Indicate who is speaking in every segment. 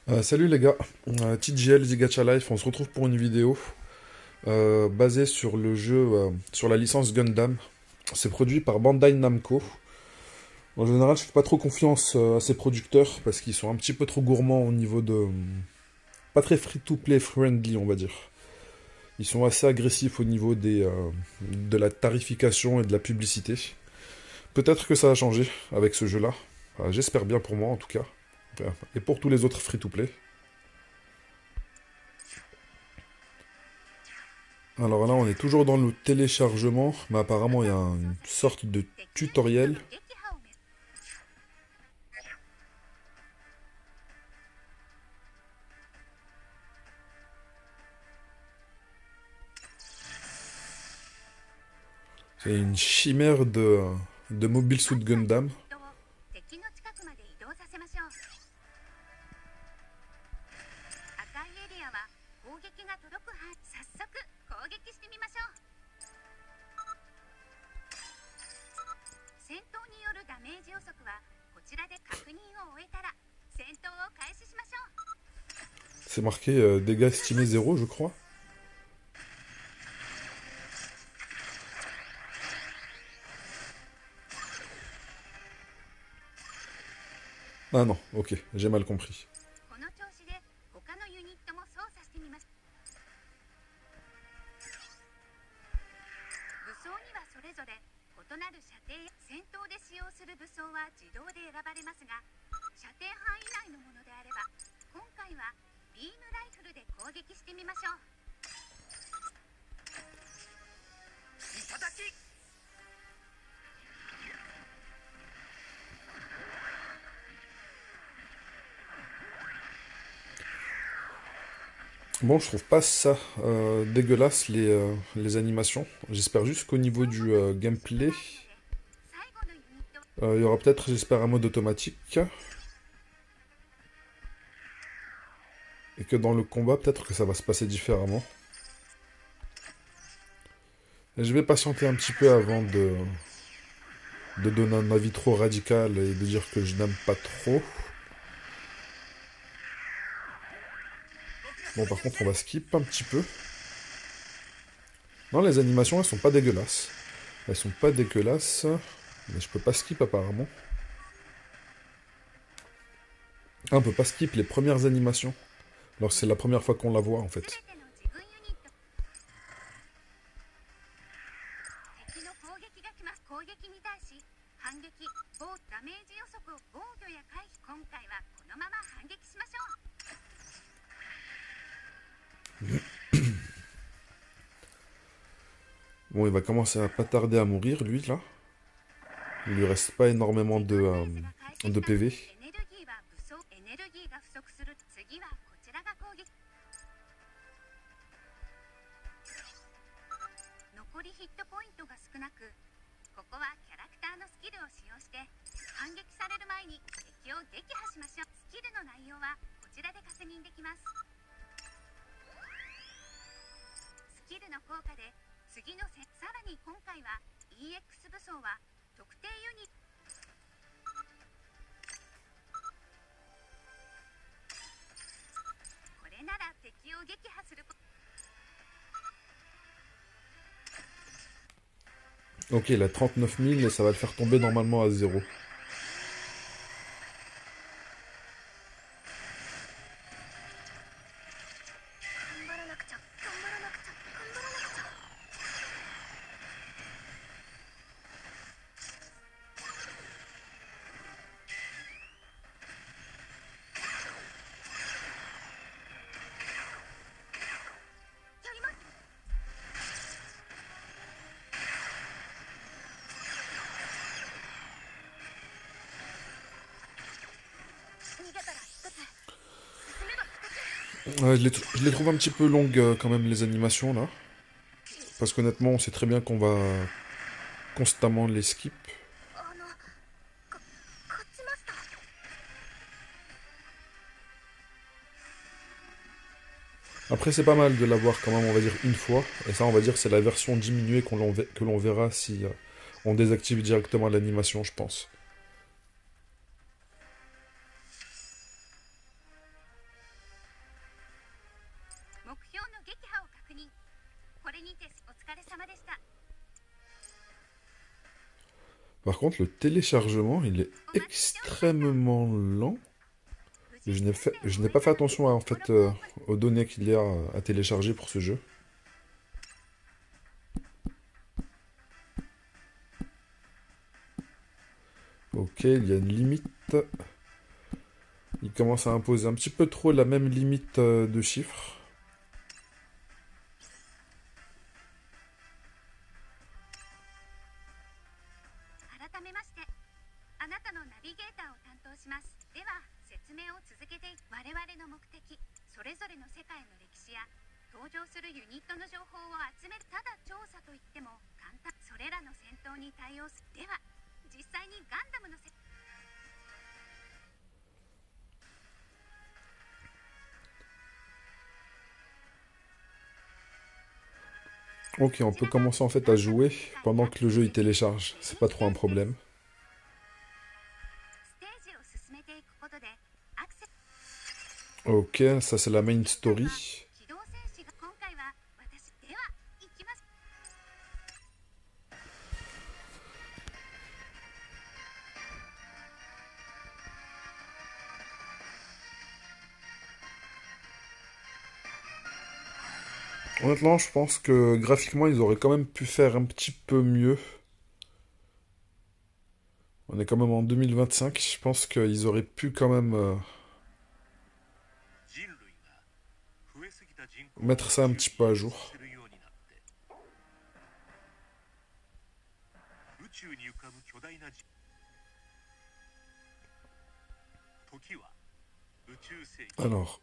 Speaker 1: Salut les gars, TGL The Gacha Life, on se retrouve pour une vidéo basée sur le jeu, sur la licence Gundam. C'est produit par Bandai Namco. En général, je fais pas trop confiance à ces producteurs parce qu'ils sont un petit peu trop gourmands au niveau de... pas très free-to-play friendly, on va dire. Ils sont assez agressifs au niveau de la tarification et de la publicité. Peut-être que ça a changé avec ce jeu-là. J'espère bien pour moi en tout cas. Et pour tous les autres free-to-play. Alors là, on est toujours dans le téléchargement, mais apparemment, il y a une sorte de tutoriel. C'est une chimère de Mobile Suit Gundam. C'est marqué dégâts estimés 0, je crois. Ah non, ok, j'ai mal compris. Bon, je trouve pas ça dégueulasse les animations. J'espère juste qu'au niveau du gameplay, il y aura peut-être, j'espère, un mode automatique. Et que dans le combat, peut-être que ça va se passer différemment. Et je vais patienter un petit peu avant de donner un avis trop radical et de dire que je n'aime pas trop. Bon, par contre, on va skip un petit peu. Non, les animations, elles sont pas dégueulasses. Elles sont pas dégueulasses. Mais je peux pas skip apparemment. Ah, on peut pas skip les premières animations. Alors c'est la première fois qu'on la voit en fait. Bon, il va commencer à pas tarder à mourir, lui, là. Il lui reste pas énormément de PV. Ok, il a 39 000 et ça va le faire tomber normalement à 0. Ouais, je les trouve un petit peu longues quand même les animations là. Parce qu'honnêtement, on sait très bien qu'on va constamment les skip. Après, c'est pas mal de l'avoir quand même, on va dire, une fois. Et ça, on va dire, c'est la version diminuée que l'on verra si on désactive directement l'animation, je pense. Par contre, le téléchargement, il est extrêmement lent. Je n'ai pas fait attention en fait, aux données qu'il y a à télécharger pour ce jeu. Ok, il y a une limite. Il commence à imposer un petit peu trop la même limite de chiffres. Ok, on peut commencer en fait à jouer pendant que le jeu il télécharge. C'est pas trop un problème. Ok, ça c'est la main story. Honnêtement, je pense que graphiquement, ils auraient quand même pu faire un petit peu mieux. On est quand même en 2025. Je pense qu'ils auraient pu quand même mettre ça un petit peu à jour. Alors,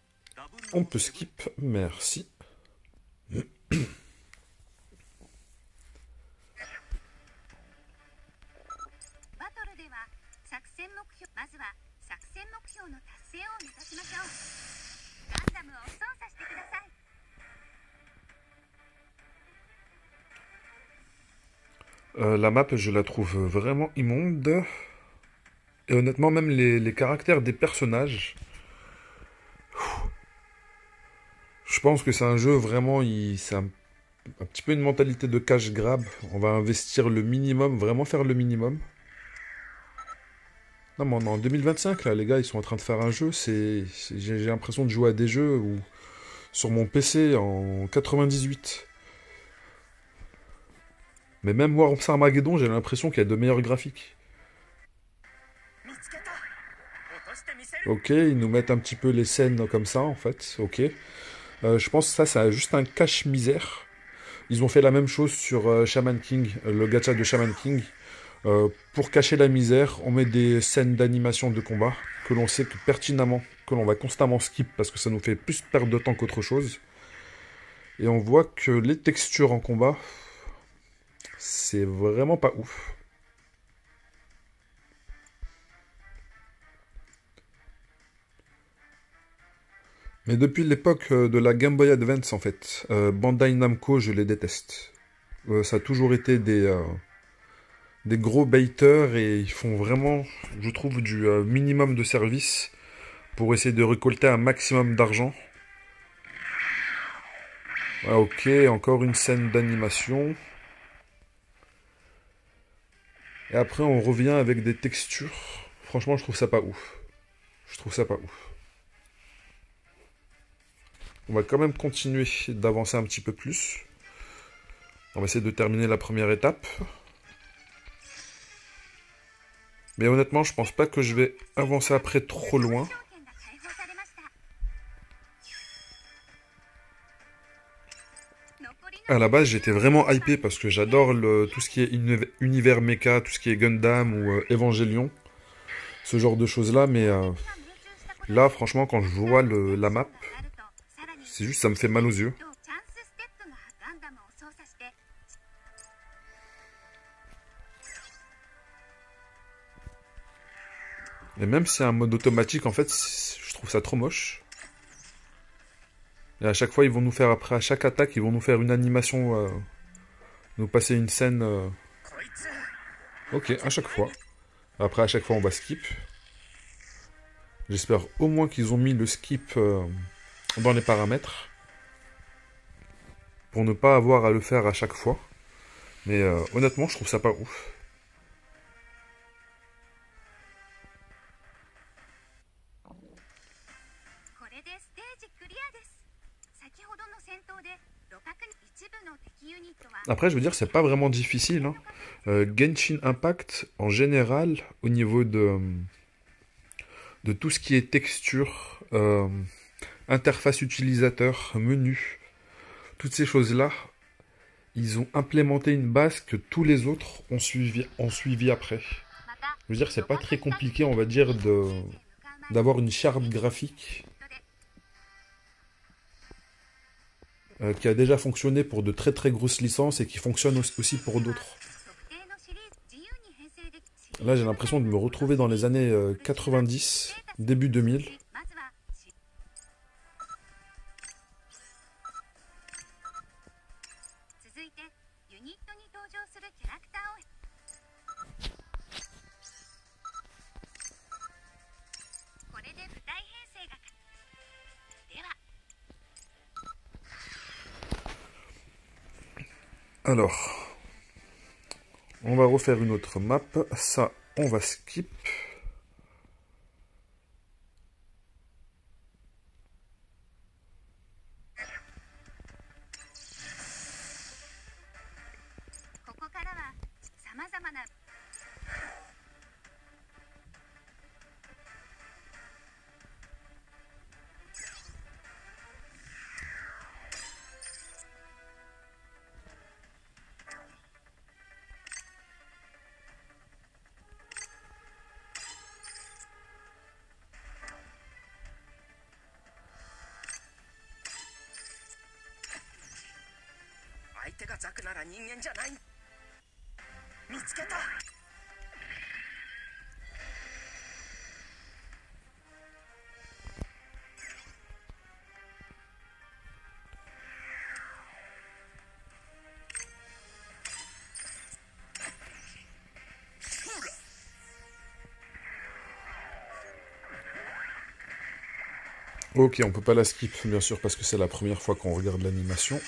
Speaker 1: on peut skip. Merci. La map, je la trouve vraiment immonde. Et honnêtement, même les caractères des personnages... Je pense que c'est un jeu vraiment... C'est un petit peu une mentalité de cash grab. On va investir le minimum, vraiment faire le minimum. Non, mais on est en 2025, là, les gars, ils sont en train de faire un jeu. J'ai l'impression de jouer à des jeux où, sur mon PC en 98. Mais même War of Armageddon, j'ai l'impression qu'il y a de meilleurs graphiques. Ok, ils nous mettent un petit peu les scènes comme ça, en fait. Ok. Je pense que ça, c'est juste un cache-misère. Ils ont fait la même chose sur Shaman King, le gacha de Shaman King. Pour cacher la misère, on met des scènes d'animation de combat que l'on sait que pertinemment, que l'on va constamment skip parce que ça nous fait plus perdre de temps qu'autre chose. Et on voit que les textures en combat, c'est vraiment pas ouf. Mais depuis l'époque de la Game Boy Advance, en fait, Bandai Namco, je les déteste. Ça a toujours été des gros baiters et ils font vraiment, je trouve, du minimum de service pour essayer de récolter un maximum d'argent. Ah, ok, encore une scène d'animation. Et après, on revient avec des textures. Franchement, je trouve ça pas ouf. Je trouve ça pas ouf. On va quand même continuer d'avancer un petit peu plus. On va essayer de terminer la première étape. Mais honnêtement, je pense pas que je vais avancer après trop loin. À la base, j'étais vraiment hypé parce que j'adore tout ce qui est univers mecha, tout ce qui est Gundam ou Evangelion. Ce genre de choses-là, mais là, franchement, quand je vois la map, c'est juste, ça me fait mal aux yeux. Et même si c'est un mode automatique, en fait, je trouve ça trop moche. Et à chaque fois, ils vont nous faire, après, à chaque attaque, ils vont nous faire une animation, nous passer une scène. Ok, à chaque fois. Après, à chaque fois, on va skip. J'espère au moins qu'ils ont mis le skip dans les paramètres. pour ne pas avoir à le faire à chaque fois. Mais honnêtement, je trouve ça pas ouf. Après, je veux dire, c'est pas vraiment difficile, hein. Genshin Impact, en général, au niveau de tout ce qui est texture, interface utilisateur, menu, toutes ces choses-là, ils ont implémenté une base que tous les autres ont suivi après. Je veux dire, c'est pas très compliqué, on va dire, d'avoir une charte graphique qui a déjà fonctionné pour de très très grosses licences et qui fonctionne aussi pour d'autres. Là, j'ai l'impression de me retrouver dans les années 90, début 2000. Alors, on va refaire une autre map. Ça, on va skip. Ok, on peut pas la skip, bien sûr, parce que c'est la première fois qu'on regarde l'animation.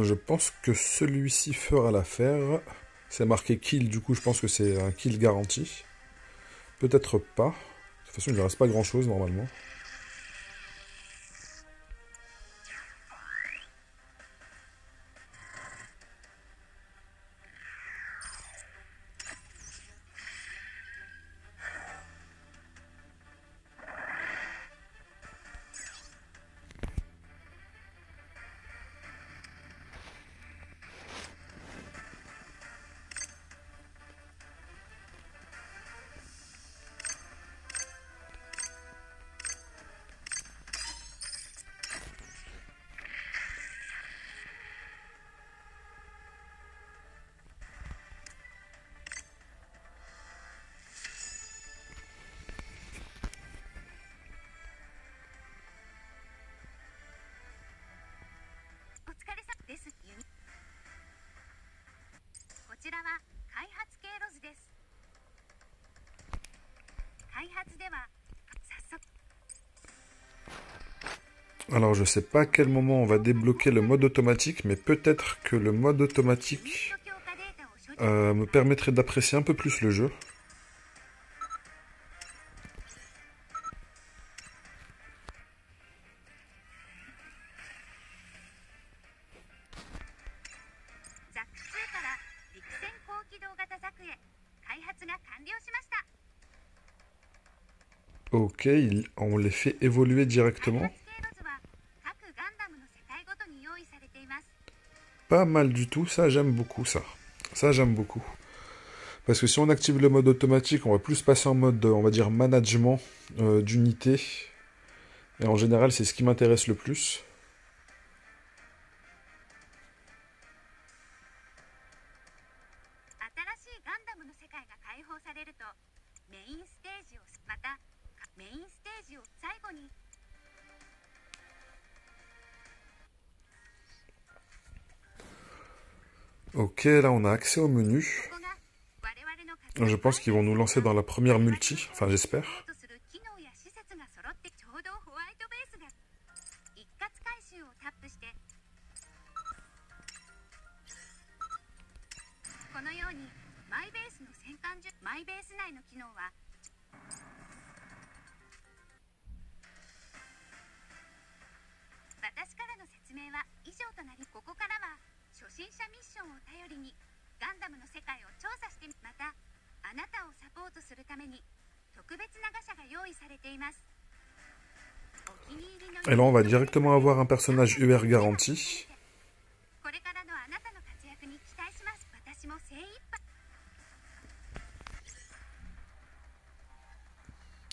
Speaker 1: Je pense que celui-ci fera l'affaire. C'est marqué kill, du coup je pense que c'est un kill garanti. Peut-être pas. De toute façon, il ne reste pas grand-chose normalement. Alors je sais pas à quel moment on va débloquer le mode automatique, mais peut-être que le mode automatique me permettrait d'apprécier un peu plus le jeu. Ok, on les fait évoluer directement. Pas mal du tout, ça j'aime beaucoup ça. Ça j'aime beaucoup. Parce que si on active le mode automatique, on va plus passer en mode, on va dire, management d'unité. Et en général, c'est ce qui m'intéresse le plus. Ok, là on a accès au menu. Je pense qu'ils vont nous lancer dans la première multi, enfin j'espère. Et là on va directement avoir un personnage UR garanti.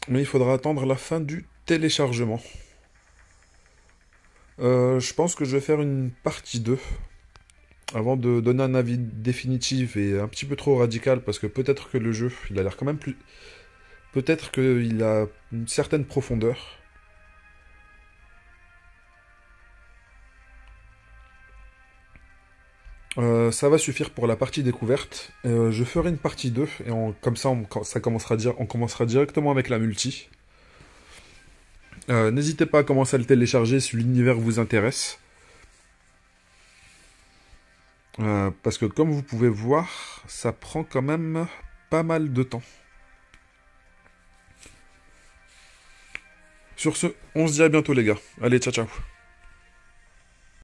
Speaker 1: Mais il faudra attendre la fin du téléchargement. Je pense que je vais faire une partie 2. Avant de donner un avis définitif et un petit peu trop radical, parce que peut-être que le jeu, il a l'air quand même plus... Peut-être qu'il a une certaine profondeur. Ça va suffire pour la partie découverte. Je ferai une partie 2, et comme ça, on commencera directement avec la multi. N'hésitez pas à commencer à le télécharger si l'univers vous intéresse. Parce que comme vous pouvez voir, ça prend quand même pas mal de temps. Sur ce, on se dit à bientôt les gars. Allez, ciao ciao.